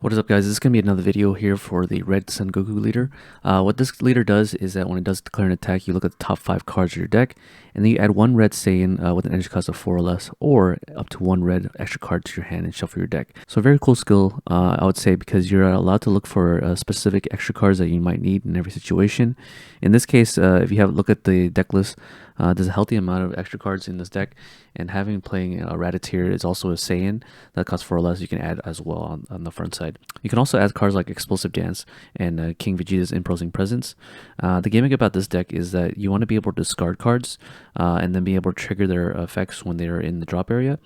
What is up, guys? This is going to be another video here for the Red Sun Goku leader. What this leader does is that when it does declare an attack, you look at the top 5 cards of your deck, and then you add one red Saiyan with an energy cost of 4 or less, or up to one red extra card to your hand and shuffle your deck. So a very cool skill, I would say, because you're allowed to look for specific extra cards that you might need in every situation. In this case, if you have a look at the deck list, there's a healthy amount of extra cards in this deck, and playing a Rattatier is also a Saiyan that costs 4 or less. You can add as well on the front side. You can also add cards like Explosive Dance and King Vegeta's Imposing Presence. The gimmick about this deck is that you want to be able to discard cards and then be able to trigger their effects when they are in the drop area,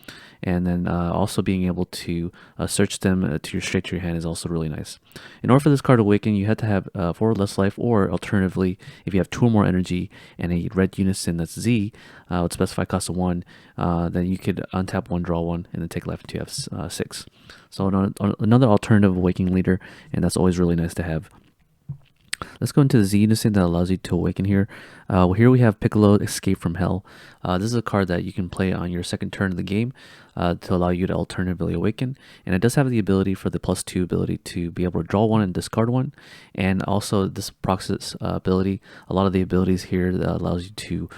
and then also being able to search them straight to your hand is also really nice. In order for this card to awaken, you have to have 4 or less life, or alternatively, if you have 2 or more energy and a red unison that's Z with specified cost of 1, then you could untap 1, draw 1, and then take life until you have 6. So another alternative awakening leader, and that's always really nice to have. Let's go into the Z unison that allows you to awaken here. Here we have Piccolo Escape from Hell. This is a card that you can play on your second turn of the game to allow you to alternatively awaken. And it does have the ability for the +2 ability to be able to draw 1 and discard 1. And also this proxies ability, a lot of the abilities here that allows you to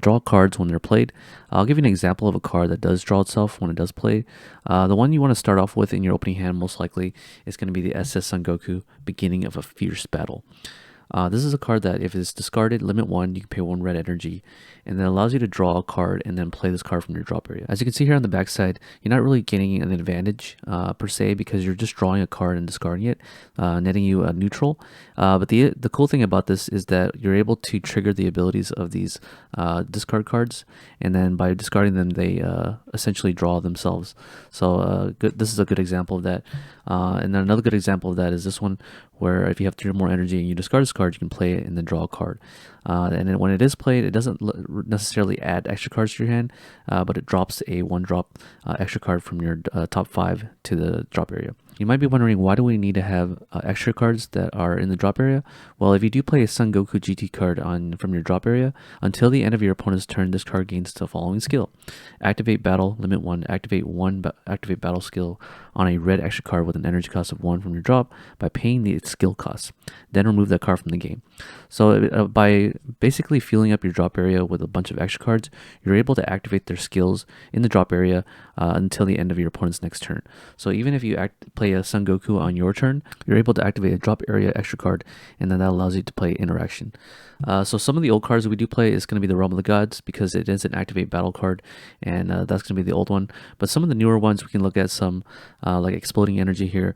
draw cards when they're played. I'll give you an example of a card that does draw itself when it does play. The one you want to start off with in your opening hand most likely is going to be the SS Son Goku, Beginning of a Fierce Battle. This is a card that if it's discarded, limit 1, you can pay 1 red energy, and then allows you to draw a card and then play this card from your drop area. As you can see here on the backside, you're not really getting an advantage per se, because you're just drawing a card and discarding it, netting you a neutral. But the cool thing about this is that you're able to trigger the abilities of these discard cards, and then by discarding them, they essentially draw themselves. So this is a good example of that. And then another good example of that is this one, where if you have 3 or more energy and you discard this card, you can play it and then draw a card. And then when it is played, it doesn't necessarily add extra cards to your hand, but it drops a 1-drop extra card from your top 5 to the drop area. You might be wondering, why do we need to have extra cards that are in the drop area? Well, if you do play a Son Goku GT card from your drop area, until the end of your opponent's turn, this card gains the following skill: Activate Battle, limit 1, activate activate battle skill on a red extra card with an energy cost of 1 from your drop by paying the skill cost. Then remove that card from the game. So by basically filling up your drop area with a bunch of extra cards, you're able to activate their skills in the drop area until the end of your opponent's next turn. So even if you play a Son Goku on your turn, you're able to activate a drop area extra card, and then that allows you to play interaction. So some of the old cards that we do play is going to be the Realm of the Gods, because it is an activate battle card, and that's going to be the old one. But some of the newer ones, we can look at some like Exploding Energy here.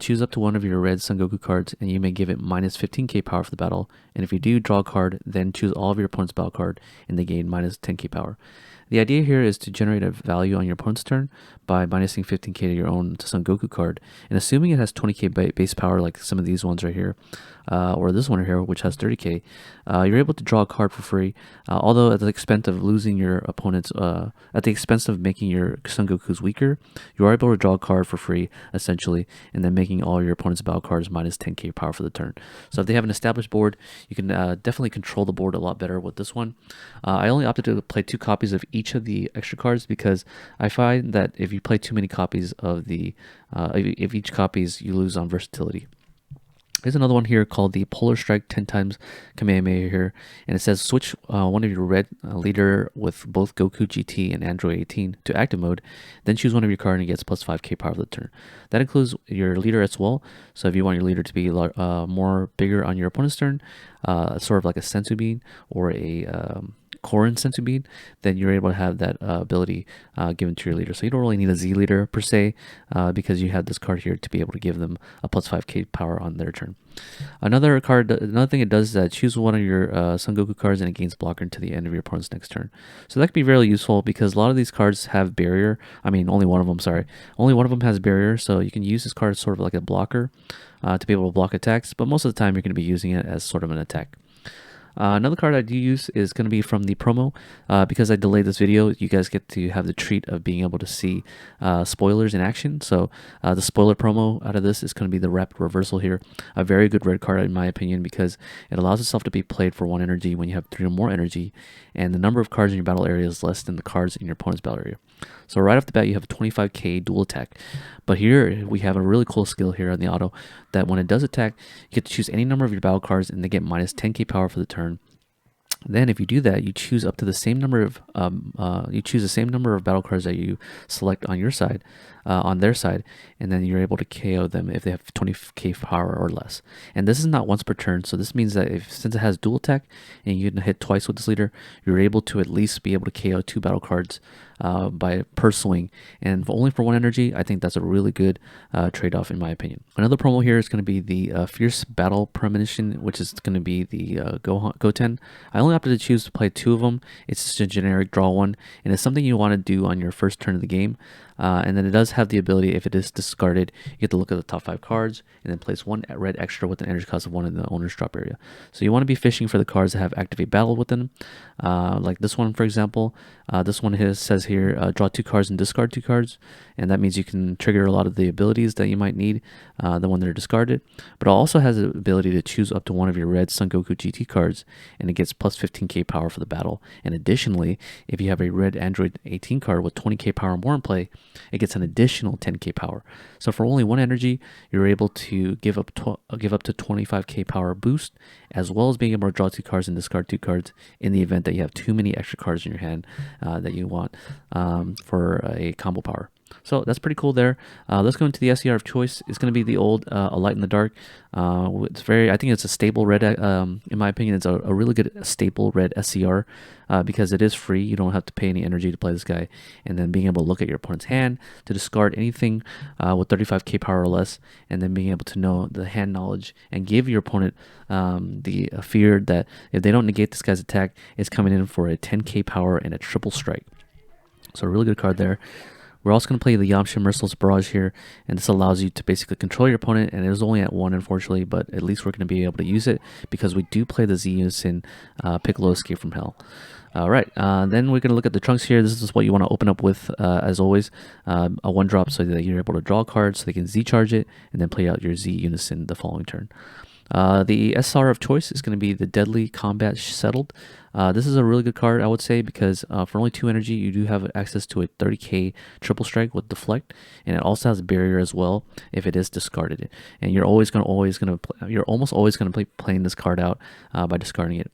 Choose up to one of your red Son Goku cards, and you may give it minus 15k power for the battle. And if you do draw a card, then choose all of your opponent's battle card, and they gain minus 10k power. The idea here is to generate a value on your opponent's turn by minusing 15k to your own Son Goku card, and assuming it has 20k base power like some of these ones right here, or this one right here which has 30k, you're able to draw a card for free, although at the expense of losing your opponent's, at the expense of making your Son Gokus weaker, you are able to draw a card for free essentially, and then making all your opponent's battle cards minus 10k power for the turn. So if they have an established board, you can definitely control the board a lot better with this one. I only opted to play 2 copies of each of the extra cards, because I find that if you play too many copies of the if each copies, you lose on versatility. There's another one here called the Polar Strike 10 times Kamehameha here, and it says switch one of your red leader with both Goku GT and Android 18 to active mode, then choose one of your cards and it gets plus 5k power for the turn. That includes your leader as well, so if you want your leader to be more bigger on your opponent's turn, sort of like a Senzu Bean or a Korin Senzu Bean, then you're able to have that ability given to your leader. So you don't really need a Z leader per se, because you have this card here to be able to give them a plus 5k power on their turn. Another thing it does is that choose one of your Son Goku cards and it gains blocker until the end of your opponent's next turn. So that could be really useful, because a lot of these cards have barrier. I mean, only one of them, sorry. Only one of them has barrier, so you can use this card as sort of like a blocker to be able to block attacks, but most of the time you're going to be using it as sort of an attack. Another card I do use is going to be from the promo. Because I delayed this video, you guys get to have the treat of being able to see spoilers in action. So the spoiler promo out of this is going to be the Rapid Reversal here. A very good red card in my opinion, because it allows itself to be played for 1 energy when you have 3 or more energy, and the number of cards in your battle area is less than the cards in your opponent's battle area. So right off the bat, you have a 25k dual attack. But here we have a really cool skill here on the auto that when it does attack, you get to choose any number of your battle cards and they get minus 10k power for the turn. Then if you do that, you choose up to the same number of battle cards that you select on your side, on their side, and then you're able to KO them if they have 20k power or less. And this is not once per turn, so this means that since it has dual attack and you can hit twice with this leader, you're able to at least be able to KO 2 battle cards per swing, and only for 1 energy. I think that's a really good trade-off in my opinion. Another promo here is going to be the Fierce Battle Premonition, which is going to be the Goten. I only opted to choose to play 2 of them. It's just a generic draw one, and it's something you want to do on your first turn of the game. And then it does have the ability, if it is discarded, you get to look at the top 5 cards and then place 1 red extra with an energy cost of 1 in the owner's drop area. So you want to be fishing for the cards that have Activate Battle within them. Like this one, for example. This one says here, draw 2 cards and discard 2 cards. And that means you can trigger a lot of the abilities that you might need when they're discarded. But it also has the ability to choose up to 1 of your red Son Goku GT cards, and it gets plus 15k power for the battle. And additionally, if you have a red Android 18 card with 20k power or more in play, it gets an additional 10k power. So for only 1 energy, you're able to give up to 25k power boost, as well as being able to draw 2 cards and discard 2 cards in the event that you have too many extra cards in your hand that you want for a combo power. So that's pretty cool there. Let's go into the SCR of choice. It's going to be the old A Light in the Dark. I think it's a stable red, in my opinion, it's a really good staple red SCR because it is free. You don't have to pay any energy to play this guy. And then being able to look at your opponent's hand to discard anything with 35k power or less, and then being able to know the hand knowledge and give your opponent the fear that if they don't negate this guy's attack, it's coming in for a 10k power and a triple strike. So a really good card there. We're also going to play the Yamcha Merciless Barrage here, and this allows you to basically control your opponent, and it is only at 1 unfortunately, but at least we're going to be able to use it because we do play the Z Unison Piccolo Escape from Hell. Alright, then we're going to look at the trunks here. This is what you want to open up with, as always, a 1-drop so that you're able to draw cards so they can Z-charge it, and then play out your Z Unison the following turn. The SR of choice is going to be the Deadly Combat Settled. This is a really good card, I would say, because for only 2 energy, you do have access to a 30k triple strike with deflect, and it also has a barrier as well if it is discarded. And you're almost always going to be playing this card out by discarding it.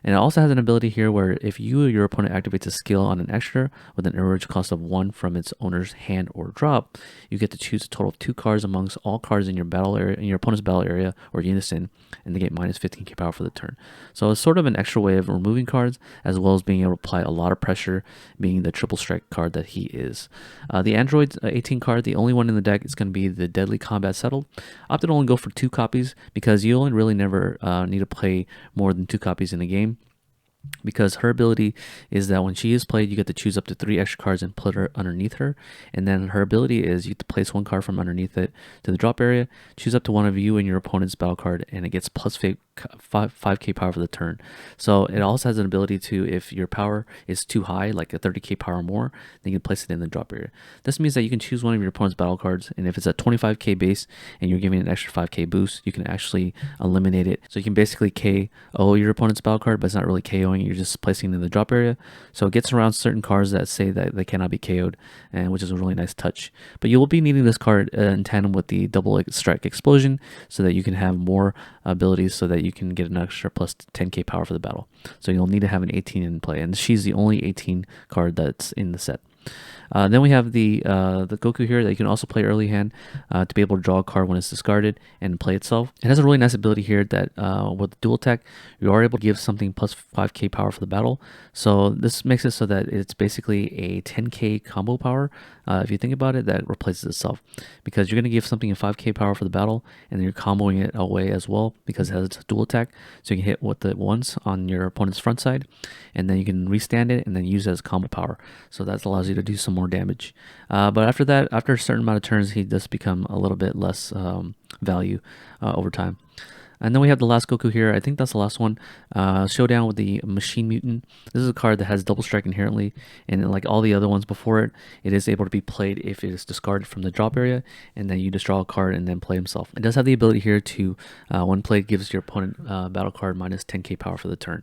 And it also has an ability here where if you or your opponent activates a skill on an extra with an average cost of 1 from its owner's hand or drop, you get to choose a total of 2 cards amongst all cards in your battle area, in your opponent's battle area or unison, and they get minus 15k power for the turn. So it's sort of an extra way of removing cards, as well as being able to apply a lot of pressure, being the triple strike card that he is. The Android 18 card, the only one in the deck, is going to be the Deadly Combat Settled. Opted to only go for 2 copies because you only really never need to play more than 2 copies in a game, because her ability is that when she is played, you get to choose up to 3 extra cards and put her underneath her. And then her ability is you get to place 1 card from underneath it to the drop area, choose up to 1 of you and your opponent's battle card, and it gets plus 5k power for the turn. So it also has an ability to, if your power is too high, like a 30k power or more, then you can place it in the drop area. This means that you can choose 1 of your opponent's battle cards, and if it's at 25k base and you're giving an extra 5k boost, you can actually eliminate it. So you can basically KO your opponent's battle card, but it's not really KOing, you're just placing it in the drop area. So it gets around certain cards that say that they cannot be KO'd, and which is a really nice touch. But you will be needing this card in tandem with the double strike explosion so that you can have more abilities, so that you can get an extra plus 10k power for the battle. So you'll need to have an 18 in play, and she's the only 18 card that's in the set. Then we have the Goku here that you can also play early hand to be able to draw a card when it's discarded and play itself. It has a really nice ability here that with dual attack, you are able to give something plus 5k power for the battle. So this makes it so that it's basically a 10k combo power. If you think about it, that replaces itself, because you're going to give something a 5k power for the battle, and then you're comboing it away as well because it has a dual attack. So you can hit with it once on your opponent's front side, and then you can restand it and then use it as combo power. So that allows you to do some more damage. But after that, after a certain amount of turns, he does become a little bit less value over time. And then we have the last Goku here. I think that's the last one. Showdown with the Machine Mutant. This is a card that has double strike inherently, and like all the other ones before it, it is able to be played if it is discarded from the drop area, and then you just draw a card and then play himself. It does have the ability here to, when played, gives your opponent battle card minus 10k power for the turn.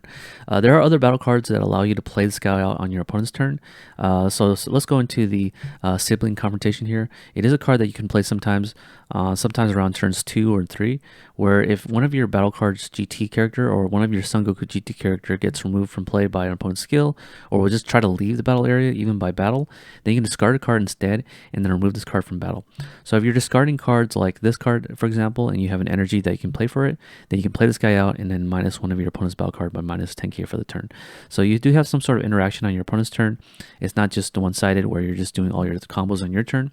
There are other battle cards that allow you to play this guy out on your opponent's turn. So let's go into the Sibling Confrontation here. It is a card that you can play sometimes around turns 2 or 3, where if one of your battle cards GT character or one of your Son Goku GT character gets removed from play by an opponent's skill, or will just try to leave the battle area even by battle, then you can discard a card instead and then remove this card from battle. So if you're discarding cards like this card, for example, and you have an energy that you can play for it, then you can play this guy out and then minus one of your opponent's battle card by minus 10k for the turn. So you do have some sort of interaction on your opponent's turn. It's not just one-sided where you're just doing all your combos on your turn.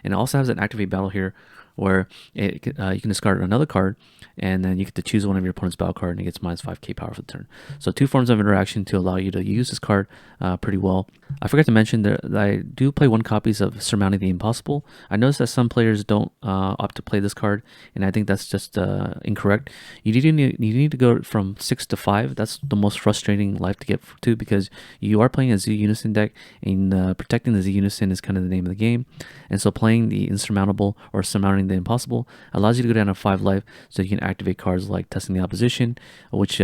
And it also has an activate battle here where you can discard another card, and then you get to choose one of your opponent's battle card, and it gets minus 5k power for the turn. So 2 forms of interaction to allow you to use this card pretty well. I forgot to mention that I do play 1 copies of Surmounting the Impossible. I noticed that some players don't opt to play this card, and I think that's just incorrect. You need to go from 6 to 5. That's the most frustrating life to get to, because you are playing a Z Unison deck, and protecting the Z Unison is kind of the name of the game. And so playing the Insurmountable or Surmounting the Impossible allows you to go down to 5 life, so you can activate cards like Testing the Opposition, which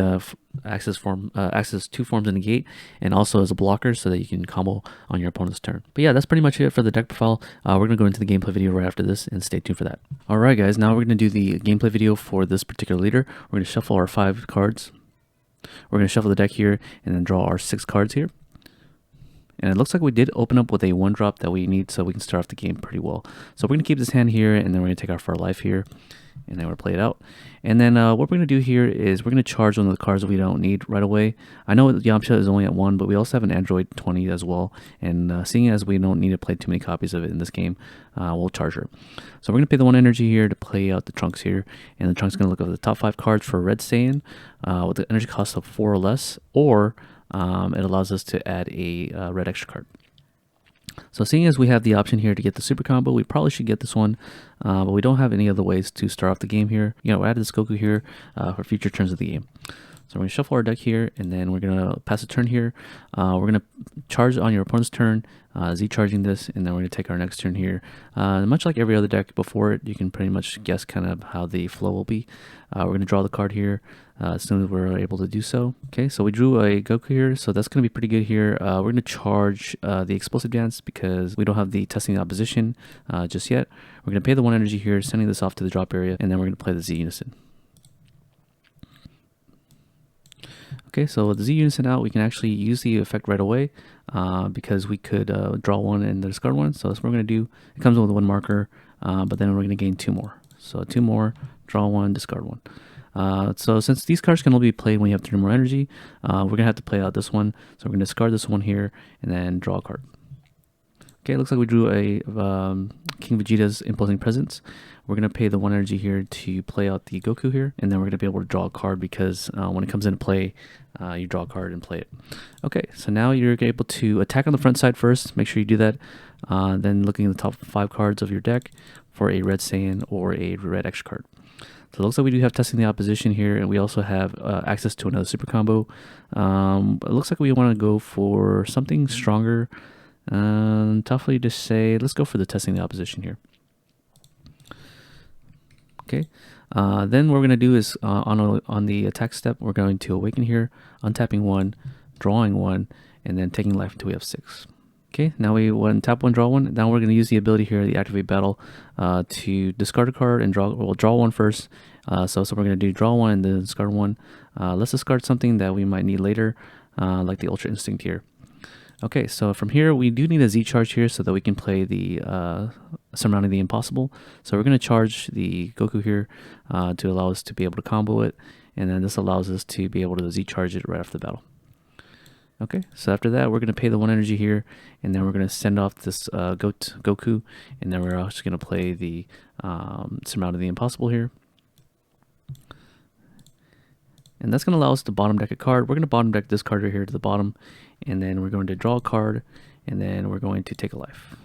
access 2 forms in the gate, and also as a blocker so that you can combo on your opponent's turn. But yeah, that's pretty much it for the deck profile. We're going to go into the gameplay video right after this, and stay tuned for that. Alright guys, now we're going to do the gameplay video for this particular leader. We're going to shuffle our 5 cards. We're going to shuffle the deck here and then draw our 6 cards here. And it looks like we did open up with a 1-drop that we need, so we can start off the game pretty well. So we're going to keep this hand here, and then we're going to take off our life here, and then we're going to play it out. And then what we're going to do here is we're going to charge one of the cards that we don't need right away. I know Yamcha is only at 1, but we also have an Android 20 as well. And seeing as we don't need to play too many copies of it in this game, we'll charge her. So we're going to pay the 1 energy here to play out the Trunks here. And the Trunks is going to look over the top 5 cards for Red Saiyan with the energy cost of 4 or less, or it allows us to add a red extra card. So seeing as we have the option here to get the super combo, we probably should get this one, but we don't have any other ways to start off the game here. You know, we added this Goku here for future turns of the game. So we're going to shuffle our deck here, and then we're going to pass a turn here. We're going to charge on your opponent's turn, Z charging this, and then we're going to take our next turn here. Much like every other deck before it, you can pretty much guess kind of how the flow will be. We're going to draw the card here as soon as we're able to do so. Okay, so we drew a Goku here, so that's going to be pretty good here. We're going to charge the Explosive Dance because we don't have the Testing the Opposition just yet. We're going to pay the 1 energy here, sending this off to the drop area, and then we're going to play the Z Unison. Okay, so with the Z Unison out, we can actually use the effect right away because we could draw 1 and discard 1. So that's what we're going to do. It comes with 1 marker, but then we're going to gain 2 more. So 2 more, draw 1, discard 1. So since these cards can only be played when you have 3 more energy, we're going to have to play out this one. So we're going to discard this one here and then draw a card. Okay, it looks like we drew a King Vegeta's Imposing Presence. We're going to pay the 1 energy here to play out the Goku here, and then we're going to be able to draw a card because when it comes into play, you draw a card and play it. Okay, so now you're able to attack on the front side first. Make sure you do that. Then looking at the top 5 cards of your deck for a Red Saiyan or a red extra card. So it looks like we do have Testing the Opposition here, and we also have access to another super combo. It looks like we want to go for something stronger. Toughly to say, let's go for the Testing the Opposition here. Okay, then what we're going to do is on the attack step, we're going to Awaken here, untapping 1, drawing 1, and then taking life until we have 6. Okay, now we want tap 1, draw 1. Now we're going to use the ability here, the Activate Battle, to discard a card and we'll draw 1 first. So we're going to do draw 1 and then discard 1. Let's discard something that we might need later, like the Ultra Instinct here. Okay, so from here, we do need a Z charge here so that we can play the Surmounting the Impossible. So we're going to charge the Goku here to allow us to be able to combo it, and then this allows us to be able to Z charge it right after the battle. Okay, so after that, we're going to pay the 1 energy here, and then we're going to send off this Goku, and then we're also going to play the Surmounting the Impossible here. And that's going to allow us to bottom deck a card. We're going to bottom deck this card right here to the bottom, and then we're going to draw a card, and then we're going to take a life.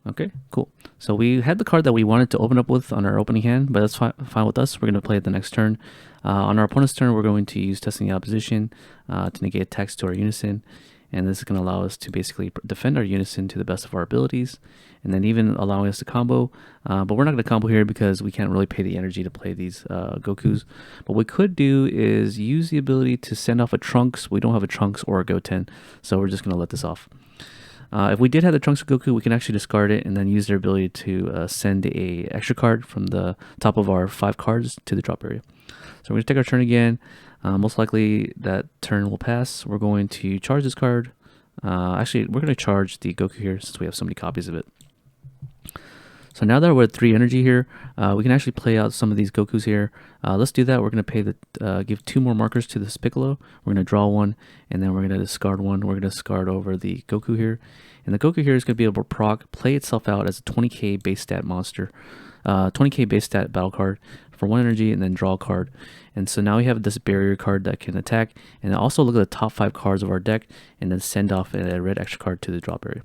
Okay, cool. So we had the card that we wanted to open up with on our opening hand, but that's fine with us. We're going to play it the next turn. On our opponent's turn, we're going to use Testing the Opposition to negate attacks to our Unison. And this is going to allow us to basically defend our Unison to the best of our abilities, and then even allowing us to combo. But we're not going to combo here because we can't really pay the energy to play these Gokus. What we could do is use the ability to send off a Trunks. We don't have a Trunks or a Goten, so we're just going to let this off. If we did have the Trunks of Goku, we can actually discard it and then use their ability to send a extra card from the top of our 5 cards to the drop area. So we're going to take our turn again. Most likely that turn will pass. We're going to charge this card. Actually, we're going to charge the Goku here since we have so many copies of it. So now that we're at 3 energy here, we can actually play out some of these Gokus here. Let's do that. We're going to give 2 more markers to this Piccolo. We're going to draw 1, and then we're going to discard 1. We're going to discard over the Goku here. And the Goku here is going to be able to proc, play itself out as a 20k base stat monster. 20k base stat battle card for 1 energy, and then draw a card. And so now we have this barrier card that can attack, and also look at the top 5 cards of our deck, and then send off a red extra card to the drop area.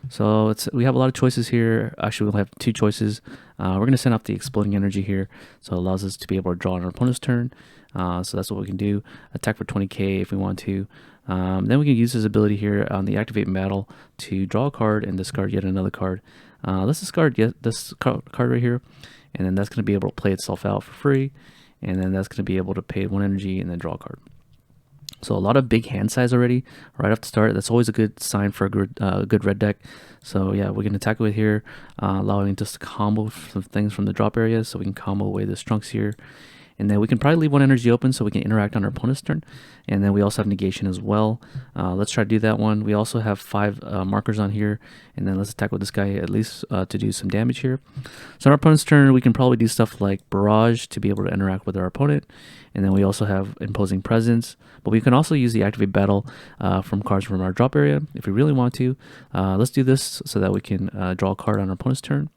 So we have a lot of choices here. Actually, we'll have 2 choices. We're going to send off the exploding energy here, so it allows us to be able to draw on our opponent's turn. So that's what we can do. Attack for 20k if we want to. Then we can use this ability here on the activate battle to draw a card and discard yet another card. Let's discard this card right here, and then that's going to be able to play itself out for free, and then that's going to be able to pay 1 energy and then draw a card. So a lot of big hand size already right off the start. That's always a good sign for a good red deck. So yeah, we can attack with here, allowing us to combo some things from the drop area. So we can combo away this Trunks here. And then we can probably leave 1 energy open so we can interact on our opponent's turn. And then we also have negation as well. Let's try to do that one. We also have 5 markers on here. And then let's attack with this guy at least to do some damage here. So on our opponent's turn, we can probably do stuff like Barrage to be able to interact with our opponent. And then we also have Imposing Presence. But we can also use the Activate Battle from cards from our drop area if we really want to. Let's do this so that we can draw a card on our opponent's turn.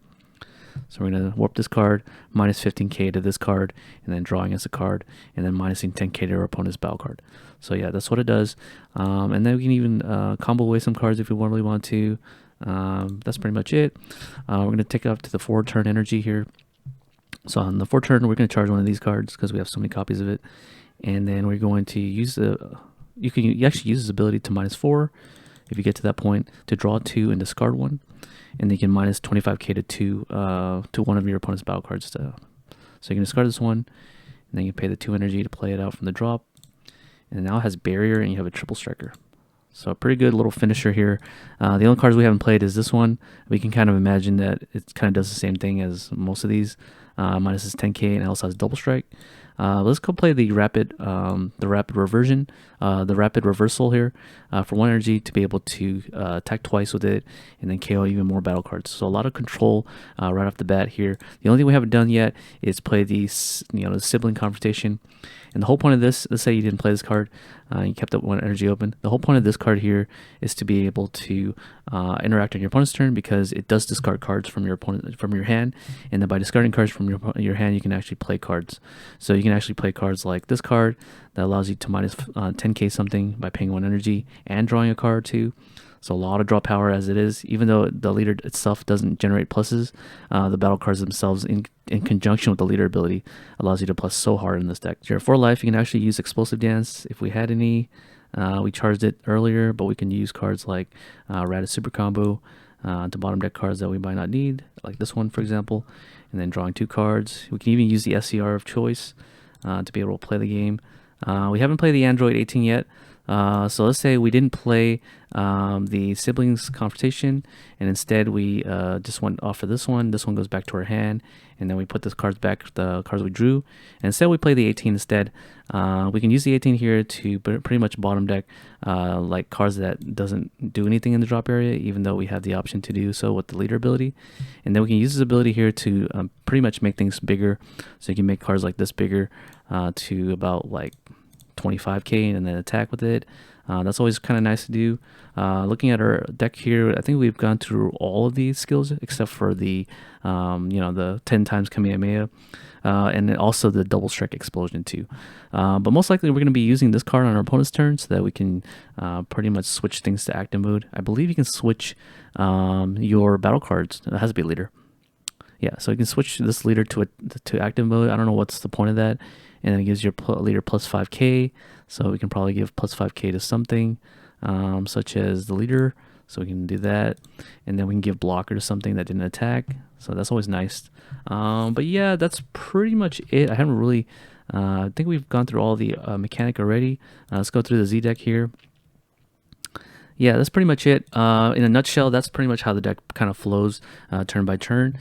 So we're going to warp this card, minus 15k to this card, and then drawing us a card, and then minusing 10k to our opponent's battle card. So yeah, that's what it does. And then we can even combo away some cards if we really want to. That's pretty much it. We're going to take up to the 4 turn energy here. So on the 4 turn, we're going to charge one of these cards because we have so many copies of it. And then we're going to use you actually use this ability to minus 4 if you get to that point, to draw 2 and discard 1. And then you can minus 25k to 2 to one of your opponent's battle cards. So you can discard this one, and then you pay the 2 energy to play it out from the drop. And now it has barrier, and you have a triple striker. So a pretty good little finisher here. The only cards we haven't played is this one. We can kind of imagine that it kind of does the same thing as most of these. Minus is 10k, and it also has double strike. Let's go play the rapid reversion, the rapid reversal here for 1 energy to be able to attack twice with it and then KO even more battle cards. So a lot of control right off the bat here. The only thing we haven't done yet is play the sibling confrontation. And the whole point of this, let's say you didn't play this card, you kept that 1 energy open. The whole point of this card here is to be able to interact on your opponent's turn, because it does discard cards from your opponent from your hand, and then by discarding cards from your hand, you can actually play cards. So you can actually play cards like this card that allows you to minus 10k something by paying 1 energy and drawing a card too. So a lot of draw power as it is. Even though the leader itself doesn't generate pluses, the battle cards themselves in conjunction with the leader ability allows you to plus so hard in this deck. You're at 4 life, you can actually use Explosive Dance if we had any. We charged it earlier, but we can use cards like Rad Super Combo to bottom deck cards that we might not need, like this one for example, and then drawing 2 cards. We can even use the SCR of choice to be able to play the game. We haven't played the Android 18 yet. So let's say we didn't play the siblings confrontation, and instead we just went off for this one. This one goes back to our hand, and then we put the cards back, the cards we drew, and instead we play the 18 instead. We can use the 18 here to pretty much bottom deck like cards that doesn't do anything in the drop area, even though we have the option to do so with the leader ability. And then we can use this ability here to pretty much make things bigger. So you can make cards like this bigger to about like 25k and then attack with it. That's always kind of nice to do. Looking at our deck here, I think we've gone through all of these skills except for the, the 10 times Kamehameha, and then also the double strike explosion too. But most likely we're going to be using this card on our opponent's turn so that we can pretty much switch things to active mode. I believe you can switch your battle cards. It has to be a leader. Yeah, so you can switch this leader to active mode. I don't know what's the point of that. And then it gives your leader plus 5k. So we can probably give plus 5k to something, such as the leader. So we can do that. And then we can give blocker to something that didn't attack. So that's always nice. But yeah, that's pretty much it. I haven't really, I think we've gone through all the mechanic already. Let's go through the Z deck here. Yeah, that's pretty much it. In a nutshell, that's pretty much how the deck kind of flows turn by turn.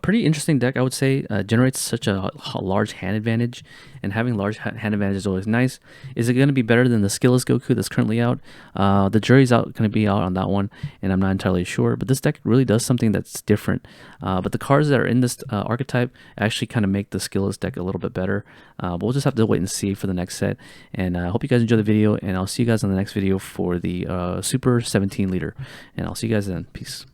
Pretty interesting deck, I would say. Generates such a large hand advantage, and having large hand advantage is always nice. Is it going to be better than the skillless Goku that's currently out? The jury's going to be out on that one, and I'm not entirely sure. But this deck really does something that's different. But the cards that are in this archetype actually kind of make the skillless deck a little bit better. But we'll just have to wait and see for the next set. And I hope you guys enjoy the video, and I'll see you guys on the next video for the Super 17 leader. And I'll see you guys then. Peace.